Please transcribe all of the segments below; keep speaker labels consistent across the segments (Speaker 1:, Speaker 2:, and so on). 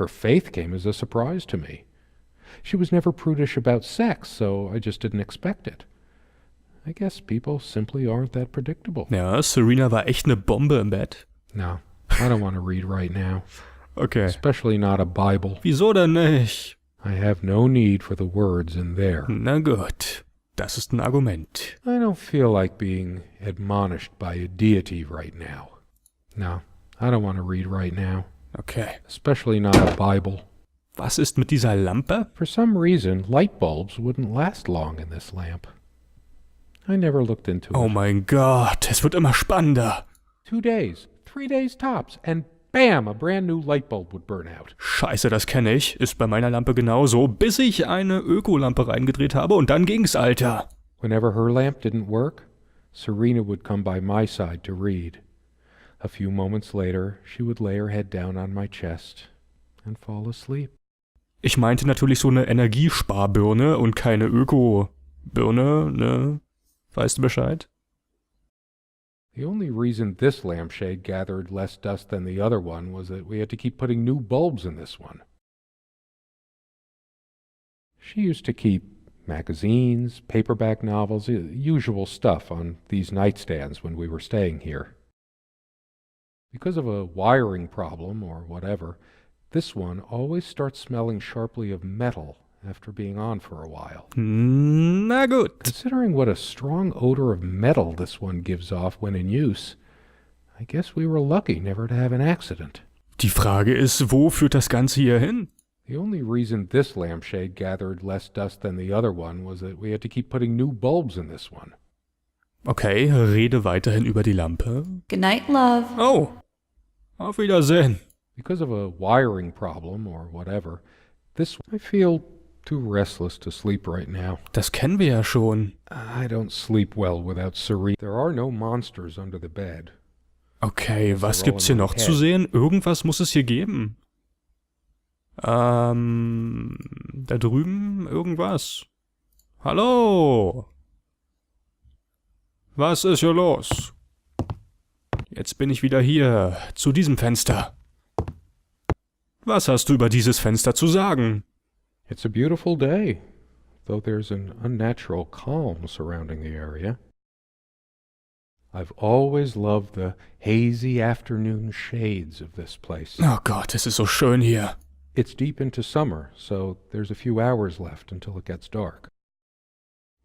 Speaker 1: Her faith came as a surprise to me. She was never prudish about sex, so I just didn't expect it. I guess people simply aren't that predictable.
Speaker 2: Ja, Serena war echt eine Bombe im Bett.
Speaker 1: No, I don't want to read right now.
Speaker 2: Okay.
Speaker 1: Especially not a Bible.
Speaker 2: Wieso denn nicht?
Speaker 1: I have no need for the words in there.
Speaker 2: Na gut, das ist ein Argument.
Speaker 1: I don't feel like being admonished by a deity right now. No, I don't want to read right now.
Speaker 2: Okay.
Speaker 1: Especially not a Bible.
Speaker 2: Was ist mit dieser Lampe?
Speaker 1: For some reason, light bulbs wouldn't last long in this lamp. I never looked into it.
Speaker 2: Oh mein Gott, es wird immer spannender.
Speaker 1: 2 days, 3 days tops, and bam, a brand new light bulb would burn out.
Speaker 2: Scheiße, das kenne ich. Ist bei meiner Lampe genauso, bis ich eine Ökolampe reingedreht habe und dann ging's, Alter.
Speaker 1: Whenever her lamp didn't work, Serena would come by my side to read. A few moments later, she would lay her head down on my chest and fall asleep.
Speaker 2: Ich meinte natürlich so eine Energiesparbirne und keine Öko-Birne, ne? Weißt du Bescheid?
Speaker 1: The only reason this lampshade gathered less dust than the other one was that we had to keep putting new bulbs in this one. She used to keep magazines, paperback novels, usual stuff on these nightstands when we were staying here. Because of a wiring problem or whatever, this one always starts smelling sharply of metal after being on for a while.
Speaker 2: Na gut.
Speaker 1: Considering what a strong odor of metal this one gives off when in use, I guess we were lucky never to have an accident.
Speaker 2: Die Frage ist, wo führt das Ganze hier hin?
Speaker 1: The only reason this lampshade gathered less dust than the other one was that we had to keep putting new bulbs in this one.
Speaker 2: Okay, rede weiterhin über die Lampe.
Speaker 3: Good night, love.
Speaker 2: Oh, auf Wiedersehen.
Speaker 1: Because of a wiring problem or whatever, I feel too restless to sleep right now.
Speaker 2: Das kennen wir ja schon.
Speaker 1: I don't sleep well without Serena. There are no monsters under the bed.
Speaker 2: Okay, was gibt's hier noch zu sehen? Irgendwas muss es hier geben. Da drüben irgendwas. Hallo? Was ist hier los? Jetzt bin ich wieder hier, zu diesem Fenster. Was hast du über dieses Fenster zu sagen?
Speaker 1: It's a beautiful day, though there's an unnatural calm surrounding the area. I've always loved the hazy afternoon shades of this place.
Speaker 2: Oh Gott, es ist so schön hier.
Speaker 1: It's deep into summer, so there's a few hours left until it gets dark.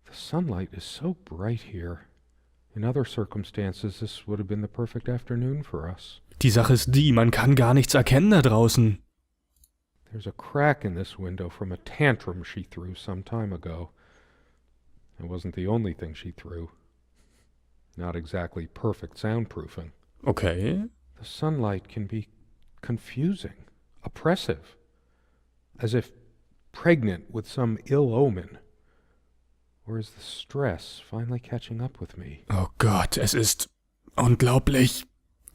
Speaker 1: The sunlight is so bright here. In other circumstances, this would have been the perfect afternoon for us.
Speaker 2: Die Sache ist die, man kann gar nichts erkennen da draußen.
Speaker 1: There's a crack in this window from a tantrum she threw some time ago. It wasn't the only thing she threw. Not exactly perfect soundproofing.
Speaker 2: Okay.
Speaker 1: The sunlight can be confusing, oppressive, as if pregnant with some ill omen. Or is the stress finally catching up with me?
Speaker 2: Oh Gott, es ist unglaublich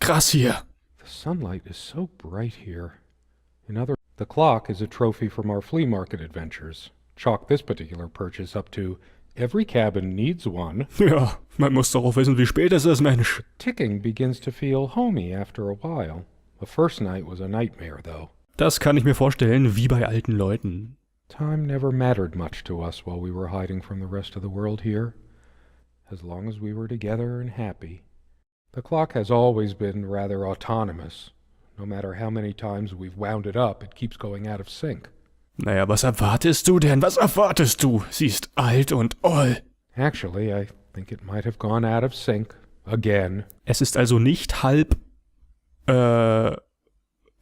Speaker 2: krass hier.
Speaker 1: The sunlight is so bright here. The clock is a trophy from our flea market adventures. Chalk this particular purchase up to every cabin needs one.
Speaker 2: Ja, man muss doch auch wissen, wie spät es ist, Mensch.
Speaker 1: Ticking begins to feel homey after a while. The first night was a nightmare, though.
Speaker 2: Das kann ich mir vorstellen, wie bei alten Leuten.
Speaker 1: Time never mattered much to us while we were hiding from the rest of the world here. As long as we were together and happy. The clock has always been rather autonomous. No matter how many times we've wound it up, it keeps going out of sync.
Speaker 2: Naja, was erwartest du denn? Was erwartest du? Sie ist alt und oll.
Speaker 1: Actually, I think it might have gone out of sync. Again.
Speaker 2: Es ist also nicht halb, oder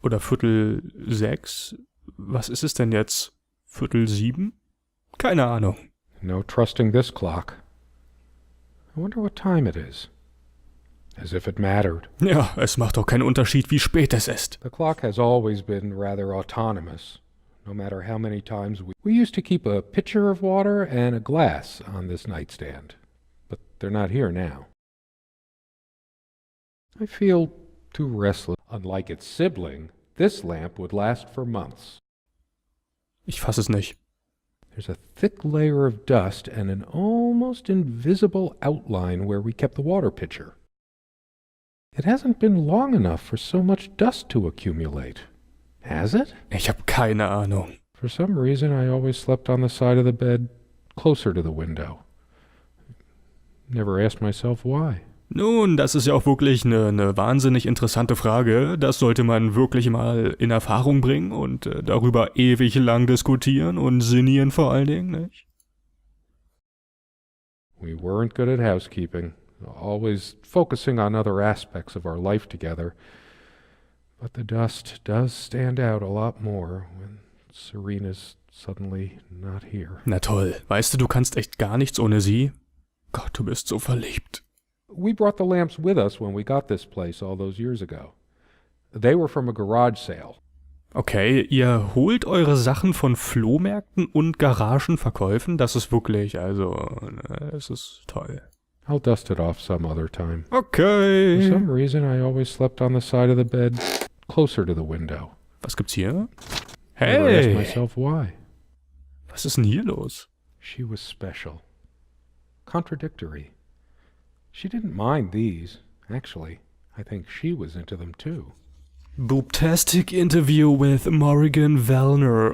Speaker 2: 5:06? Was ist es denn jetzt? 6:45? Keine Ahnung.
Speaker 1: No trusting this clock. I wonder what time it is. As if it mattered.
Speaker 2: Ja, es macht doch keinen Unterschied, wie spät es ist.
Speaker 1: The clock has always been rather autonomous. No matter how many times we used to keep a pitcher of water and a glass on this nightstand. But they're not here now. I feel too restless. Unlike its sibling, this lamp would last for months.
Speaker 2: Ich fass es nicht.
Speaker 1: There's a thick layer of dust and an almost invisible outline where we kept the water pitcher. It hasn't been long enough for so much dust to accumulate. Has it?
Speaker 2: Ich habe keine Ahnung.
Speaker 1: For some reason, I always slept on the side of the bed closer to the window. Never asked myself why.
Speaker 2: Nun, das ist ja auch wirklich eine wahnsinnig interessante Frage. Das sollte man wirklich mal in Erfahrung bringen und darüber ewig lang diskutieren und sinnieren vor allen Dingen, nicht?
Speaker 1: We weren't good at housekeeping, always focusing on other aspects of our life together. But the dust does stand out a lot more when Serena's suddenly not here.
Speaker 2: Na toll. Weißt du kannst echt gar nichts ohne sie? Gott, du bist so verliebt.
Speaker 1: We brought the lamps with us when we got this place all those years ago. They were from a garage sale.
Speaker 2: Okay, ihr holt eure Sachen von Flohmärkten und Garagenverkäufen? Das ist wirklich, also, es ist toll.
Speaker 1: I'll dust it off some other time.
Speaker 2: Okay.
Speaker 1: For some reason, I always slept on the side of the bed closer to the window.
Speaker 2: Was gibt's hier?
Speaker 1: Never asked
Speaker 2: Hey!
Speaker 1: myself why.
Speaker 2: Was ist denn hier los?
Speaker 1: She was special. Contradictory. She didn't mind these. Actually, I think she was into them too.
Speaker 2: Boobtastic interview with Morrigan Vellner.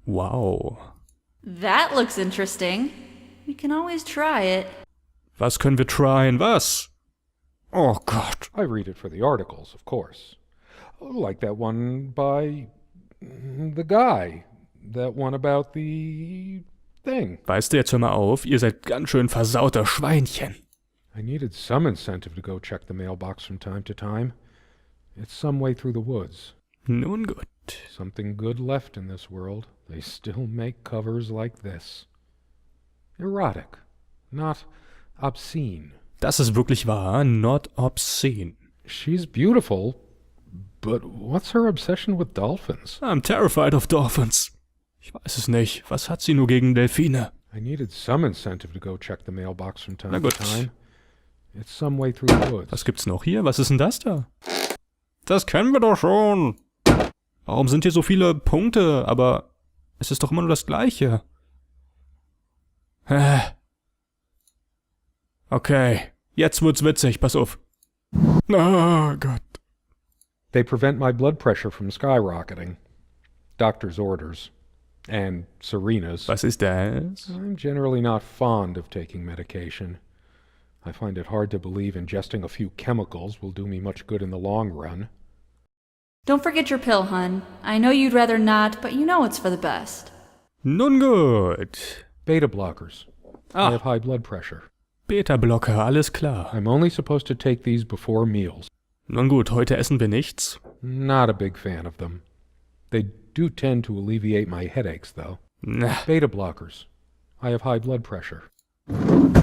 Speaker 2: Wow.
Speaker 3: That looks interesting. We can always try it.
Speaker 2: Was können wir tryen? Was? Oh Gott.
Speaker 1: I read it for the articles, of course. Like that one by the guy. That one about the thing.
Speaker 2: Weißt du, jetzt hör mal auf, ihr seid ganz schön versauter Schweinchen.
Speaker 1: I needed some incentive to go check the mailbox from time to time. It's some way through the woods.
Speaker 2: Nun gut.
Speaker 1: Something good left in this world. They still make covers like this. Erotic, not obscene.
Speaker 2: Das ist wirklich wahr, not obscene.
Speaker 1: She's beautiful, but what's her obsession with dolphins?
Speaker 2: I'm terrified of dolphins. Ich weiß es nicht. Was hat sie nur gegen Delfine?
Speaker 1: I needed some incentive to go check the mailbox from
Speaker 2: Na
Speaker 1: time to
Speaker 2: gut.
Speaker 1: time. It's some way through the woods.
Speaker 2: Was gibt's noch hier? Was ist denn das da? Das kennen wir doch schon. Warum sind hier so viele Punkte? Aber es ist doch immer nur das Gleiche. Okay, jetzt wird's witzig. Pass auf. Oh Gott.
Speaker 1: They prevent my blood pressure from skyrocketing. Doctor's orders. And Serena's.
Speaker 2: Was ist das?
Speaker 1: I'm generally not fond of taking medication. I find it hard to believe ingesting a few chemicals will do me much good in the long run.
Speaker 3: Don't forget your pill, hun. I know you'd rather not, but you know it's for the best.
Speaker 2: Nun gut.
Speaker 1: Beta blockers. I
Speaker 2: Ah,
Speaker 1: have high blood pressure.
Speaker 2: Beta-Blocker, alles klar.
Speaker 1: I'm only supposed to take these before meals.
Speaker 2: Nun gut, heute essen wir nichts.
Speaker 1: Not a big fan of them. They do tend to alleviate my headaches, though.
Speaker 2: Na,
Speaker 1: Beta blockers. I have high blood pressure.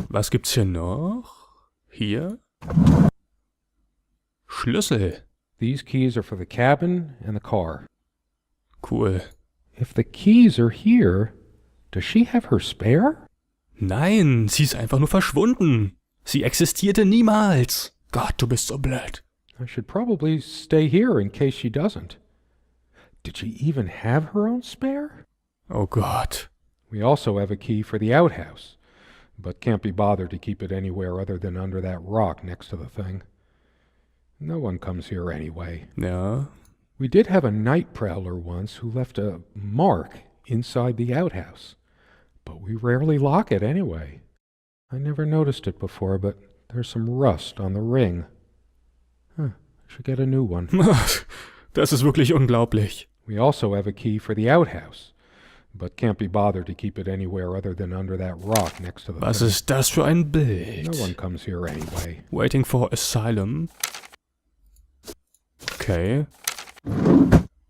Speaker 2: was gibt's hier noch? Hier? Schlüssel.
Speaker 1: These keys are for the cabin and the car.
Speaker 2: Cool.
Speaker 1: If the keys are here, does she have her spare?
Speaker 2: Nein, sie ist einfach nur verschwunden. Sie existierte niemals. Gott, du bist so blöd.
Speaker 1: I should probably stay here in case she doesn't. Did she even have her own spare?
Speaker 2: Oh Gott.
Speaker 1: We also have a key for the outhouse, but can't be bothered to keep it anywhere other than under that rock next to the thing. No one comes here anyway.
Speaker 2: Ja.
Speaker 1: We did have a night prowler once who left a mark inside the outhouse, but we rarely lock it anyway. I never noticed it before, but there's some rust on the ring. I should get a new one.
Speaker 2: Das ist wirklich unglaublich.
Speaker 1: We also have a key for the outhouse, but can't be bothered to keep it anywhere other than under that rock next to the
Speaker 2: Was
Speaker 1: thing.
Speaker 2: ist das für ein Bild?
Speaker 1: No one comes here anyway.
Speaker 2: Waiting for asylum. Okay.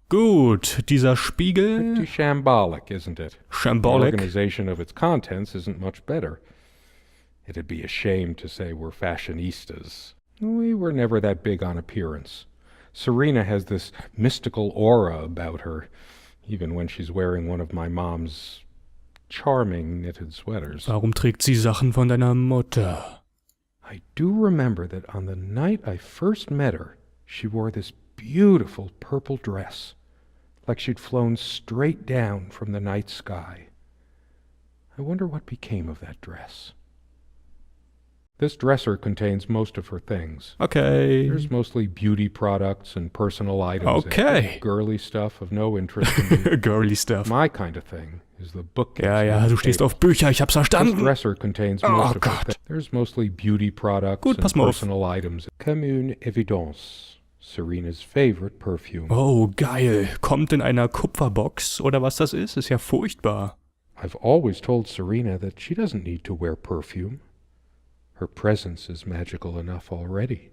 Speaker 2: Gut, dieser Spiegel.
Speaker 1: Pretty shambolic, isn't it? The
Speaker 2: Shambolic.
Speaker 1: organization of its contents isn't much better. It'd be a shame to say we're fashionistas. We were never that big on appearance. Serena has this mystical aura about her, even when she's wearing one of my mom's charming knitted sweaters.
Speaker 2: Warum trägt sie Sachen von deiner Mutter?
Speaker 1: I do remember that on the night I first met her, she wore this beautiful purple dress, like she'd flown straight down from the night sky. I wonder what became of that dress. This dresser contains most of her things.
Speaker 2: Okay.
Speaker 1: There's mostly beauty products and personal items.
Speaker 2: Okay.
Speaker 1: Girly stuff of no interest in me.
Speaker 2: Girly stuff.
Speaker 1: My kind of thing is the bookcase.
Speaker 2: Ja, du stehst auf Bücher, ich hab's
Speaker 1: This
Speaker 2: verstanden.
Speaker 1: dresser contains
Speaker 2: Oh,
Speaker 1: most of her
Speaker 2: Gott.
Speaker 1: things. There's mostly beauty products
Speaker 2: Gut,
Speaker 1: and
Speaker 2: pass mal auf.
Speaker 1: personal items. Comme une évidence. Serena's favorite perfume.
Speaker 2: Oh, geil. Kommt in einer Kupferbox oder was das ist? Ist ja furchtbar.
Speaker 1: I've always told Serena that she doesn't need to wear perfume. Her presence is magical enough already.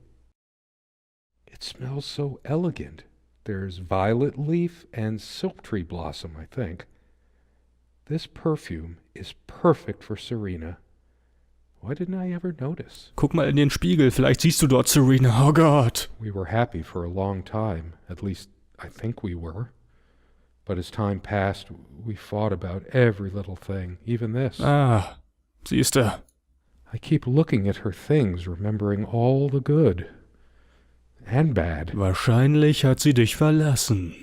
Speaker 1: It smells so elegant. There's violet leaf and silk tree blossom, I think. This perfume is perfect for Serena. Why didn't I ever notice?
Speaker 2: Guck mal in den Spiegel, vielleicht siehst du dort Serena. Oh Gott.
Speaker 1: We were happy for a long time. At least, I think we were. But as time passed, we fought about every little thing, even this.
Speaker 2: Ah, siehste.
Speaker 1: I keep looking at her things, remembering all the good and bad.
Speaker 2: Wahrscheinlich hat sie dich verlassen.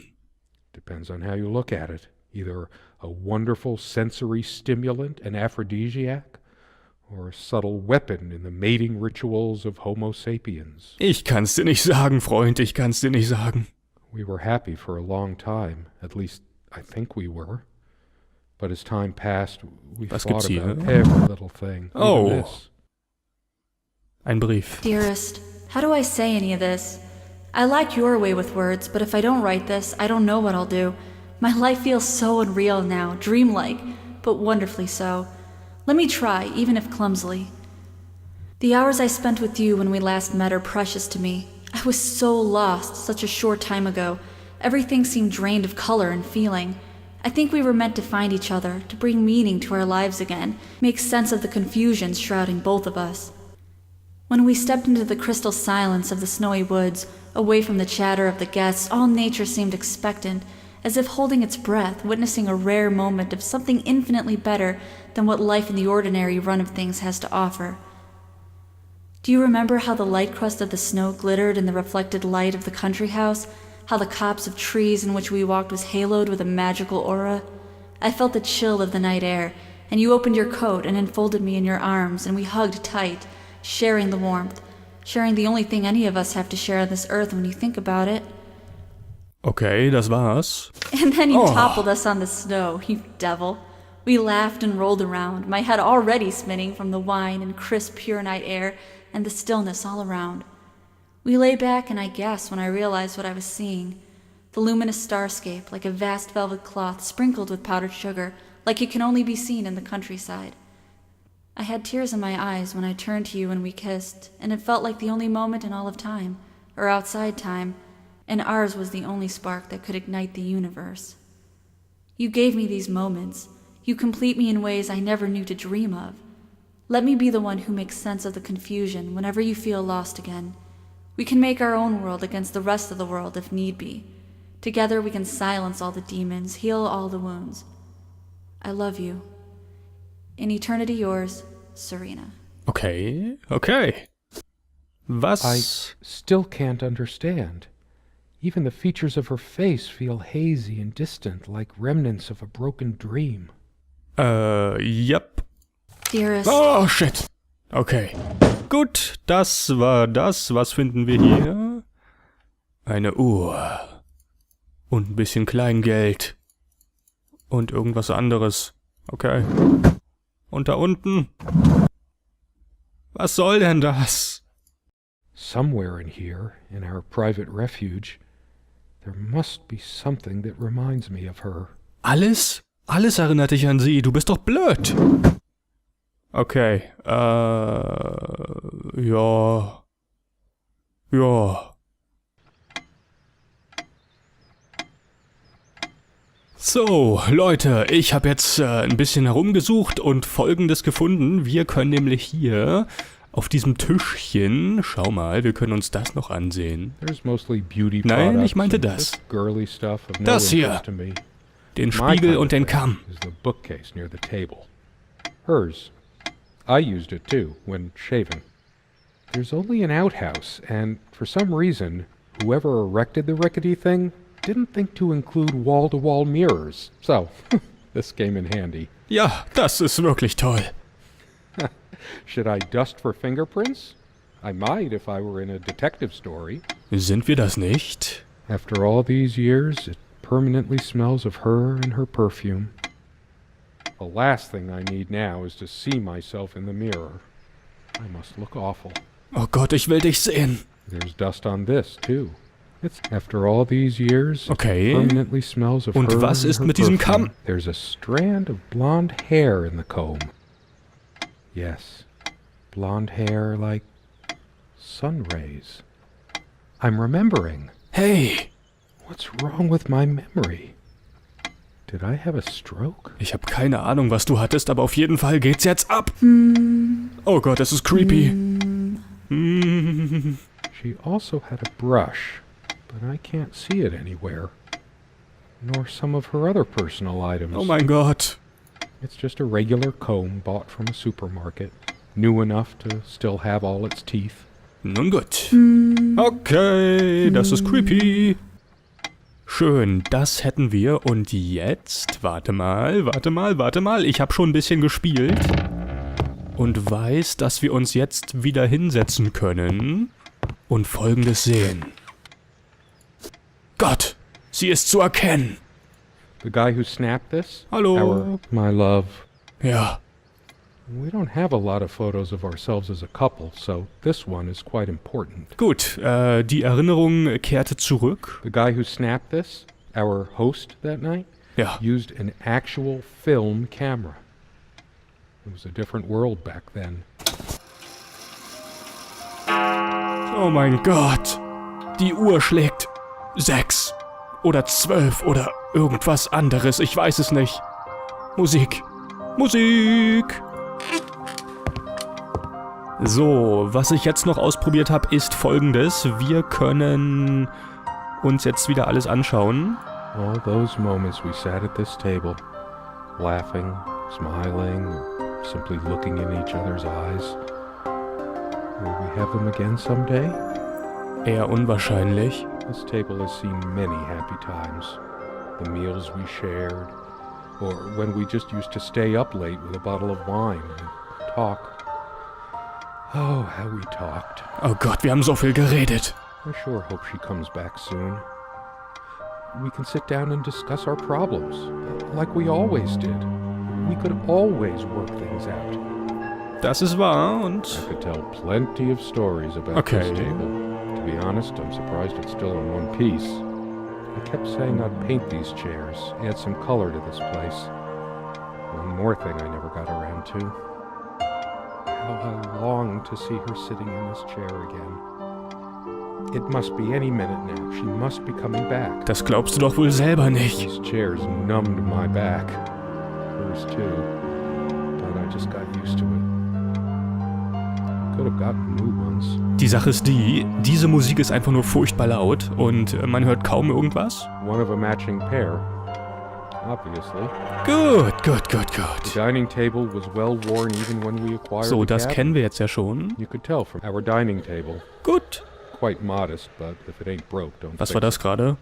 Speaker 1: Depends on how you look at it. Either a wonderful sensory stimulant and aphrodisiac, or a subtle weapon in the mating rituals of Homo sapiens.
Speaker 2: Ich kann's dir nicht sagen, Freund, ich kann's dir nicht sagen.
Speaker 1: We were happy for a long time, at least I think we were. But as time passed, we
Speaker 2: Was
Speaker 1: thought
Speaker 2: gibt's hier?
Speaker 1: about every little thing.
Speaker 2: Oh.
Speaker 1: Even this.
Speaker 2: Ein Brief.
Speaker 3: Dearest, how do I say any of this? I like your way with words, but if I don't write this, I don't know what I'll do. My life feels so unreal now, dreamlike, but wonderfully so. Let me try, even if clumsily. The hours I spent with you when we last met are precious to me. I was so lost such a short time ago. Everything seemed drained of color and feeling. I think we were meant to find each other, to bring meaning to our lives again, make sense of the confusion shrouding both of us. When we stepped into the crystal silence of the snowy woods, away from the chatter of the guests, all nature seemed expectant, as if holding its breath, witnessing a rare moment of something infinitely better than what life in the ordinary run of things has to offer. Do you remember how the light crust of the snow glittered in the reflected light of the country house? How the copse of trees in which we walked was haloed with a magical aura? I felt the chill of the night air, and you opened your coat and enfolded me in your arms, and we hugged tight, sharing the warmth, sharing the only thing any of us have to share on this earth when you think about it.
Speaker 2: Okay, das war's.
Speaker 3: And then you
Speaker 2: Oh.
Speaker 3: toppled us on the snow, you devil. We laughed and rolled around, my head already spinning from the wine and crisp, pure night air and the stillness all around. We lay back, and I gasped when I realized what I was seeing. The luminous starscape, like a vast velvet cloth sprinkled with powdered sugar, like it can only be seen in the countryside. I had tears in my eyes when I turned to you and we kissed, and it felt like the only moment in all of time, or outside time, and ours was the only spark that could ignite the universe. You gave me these moments. You complete me in ways I never knew to dream of. Let me be the one who makes sense of the confusion whenever you feel lost again. We can make our own world against the rest of the world if need be. Together we can silence all the demons, heal all the wounds. I love you. In eternity yours, Serena.
Speaker 2: Okay, okay. Was?
Speaker 1: I still can't understand. Even the features of her face feel hazy and distant, like remnants of a broken dream.
Speaker 2: Yep.
Speaker 3: Dearest,
Speaker 2: Oh, shit. Okay. Gut, das war das. Was finden wir hier? Eine Uhr. Und ein bisschen Kleingeld. Und irgendwas anderes. Okay. Und da unten? Was soll denn das?
Speaker 1: Somewhere in here, in our private refuge, there must be something that reminds me of her.
Speaker 2: Alles? Alles erinnert dich an sie. Du bist doch blöd. Okay. Ja. Ja. So, Leute, ich habe jetzt ein bisschen herumgesucht und Folgendes gefunden. Wir können nämlich hier auf diesem Tischchen, schau mal, wir können uns das noch ansehen.
Speaker 1: There's mostly beauty
Speaker 2: Nein,
Speaker 1: products
Speaker 2: ich meinte
Speaker 1: and
Speaker 2: das.
Speaker 1: just girly stuff of no
Speaker 2: Das hier.
Speaker 1: interest to me.
Speaker 2: Den
Speaker 1: My
Speaker 2: Spiegel
Speaker 1: kind of
Speaker 2: und den
Speaker 1: thing
Speaker 2: Kamm.
Speaker 1: is the bookcase near the table. Hers. I used it too, when shaving. There's only an outhouse, and for some reason, whoever erected the rickety thing didn't think to include wall-to-wall mirrors. So, this came in handy.
Speaker 2: Ja, das ist wirklich toll.
Speaker 1: Should I dust for fingerprints? I might if I were in a detective story.
Speaker 2: Sind wir das nicht?
Speaker 1: After all these years, it permanently smells of her and her perfume. The last thing I need now is to see myself in the mirror. I must look awful.
Speaker 2: Oh Gott, ich will dich sehen.
Speaker 1: There's dust on this, too. It's after all these years,
Speaker 2: Okay.
Speaker 1: it permanently smells of
Speaker 2: Und
Speaker 1: her
Speaker 2: was
Speaker 1: and
Speaker 2: ist
Speaker 1: her
Speaker 2: mit diesem
Speaker 1: perfume.
Speaker 2: Kamm?
Speaker 1: There's a strand of blonde hair in the comb. Yes, blonde hair like sun rays. I'm remembering.
Speaker 2: Hey,
Speaker 1: What's wrong with my memory? Did I have a stroke?
Speaker 2: ich habe keine Ahnung, was du hattest, aber auf jeden Fall geht's jetzt ab. Oh Gott, das ist creepy.
Speaker 1: She also had a brush, but I can't see it anywhere. Nor some of her other personal items.
Speaker 2: Oh mein Gott.
Speaker 1: It's just a regular comb bought from a supermarket. New enough to still have all its teeth.
Speaker 2: Nun gut. Okay, das ist creepy. Schön, das hätten wir. Und jetzt, warte mal. Ich habe schon ein bisschen gespielt. Und weiß, dass wir uns jetzt wieder hinsetzen können und Folgendes sehen. Gott, sie ist zu erkennen.
Speaker 1: The guy who snapped this?
Speaker 2: Hallo.
Speaker 1: My love.
Speaker 2: Ja,
Speaker 1: We don't have a lot of photos of ourselves as a couple, so this one is quite important.
Speaker 2: gut. Die Erinnerung kehrte zurück.
Speaker 1: The guy who snapped this, our host that night,
Speaker 2: Ja.
Speaker 1: used an actual film camera. It was a different world back then.
Speaker 2: Oh mein Gott. Die Uhr schlägt 6 oder 12 oder irgendwas anderes. Ich weiß es nicht. Musik. Musik. So, was ich jetzt noch ausprobiert habe, ist Folgendes. Wir können uns jetzt wieder alles anschauen.
Speaker 1: All those moments we sat at this table, laughing, smiling, or simply looking in each other's eyes. Will we have them again someday?
Speaker 2: Eher unwahrscheinlich.
Speaker 1: This table has seen many happy times. The meals we shared, or when we just used to stay up late with a bottle of wine and talk. Oh, how we talked.
Speaker 2: Oh Gott, wir haben so viel geredet.
Speaker 1: I sure hope she comes back soon. We can sit down and discuss our problems, like we always did. We could always work things out.
Speaker 2: Das ist wahr
Speaker 1: I
Speaker 2: und...
Speaker 1: could tell plenty of stories about
Speaker 2: Okay.
Speaker 1: this table. To be honest, I'm surprised it's still in one piece. I kept saying I'd paint these chairs, add some color to this place. One more thing I never got around to. How I long to see her sitting in this chair again. It must be any minute now. She must be coming back.
Speaker 2: Das glaubst du doch wohl selber nicht.
Speaker 1: These chairs numbed my back. Hers too. But I just got used to it. Could have gotten new ones.
Speaker 2: Die Sache ist die, diese Musik ist einfach nur furchtbar laut und man hört kaum irgendwas.
Speaker 1: One of a matching pair. Obviously.
Speaker 2: Gut.
Speaker 1: The dining table was well worn even when we acquired
Speaker 2: So,
Speaker 1: the
Speaker 2: das
Speaker 1: cabinet.
Speaker 2: kennen wir jetzt ja schon.
Speaker 1: You could tell from our dining table.
Speaker 2: Gut.
Speaker 1: Quite modest, but if it ain't broke, don't
Speaker 2: Was
Speaker 1: fix
Speaker 2: war das gerade?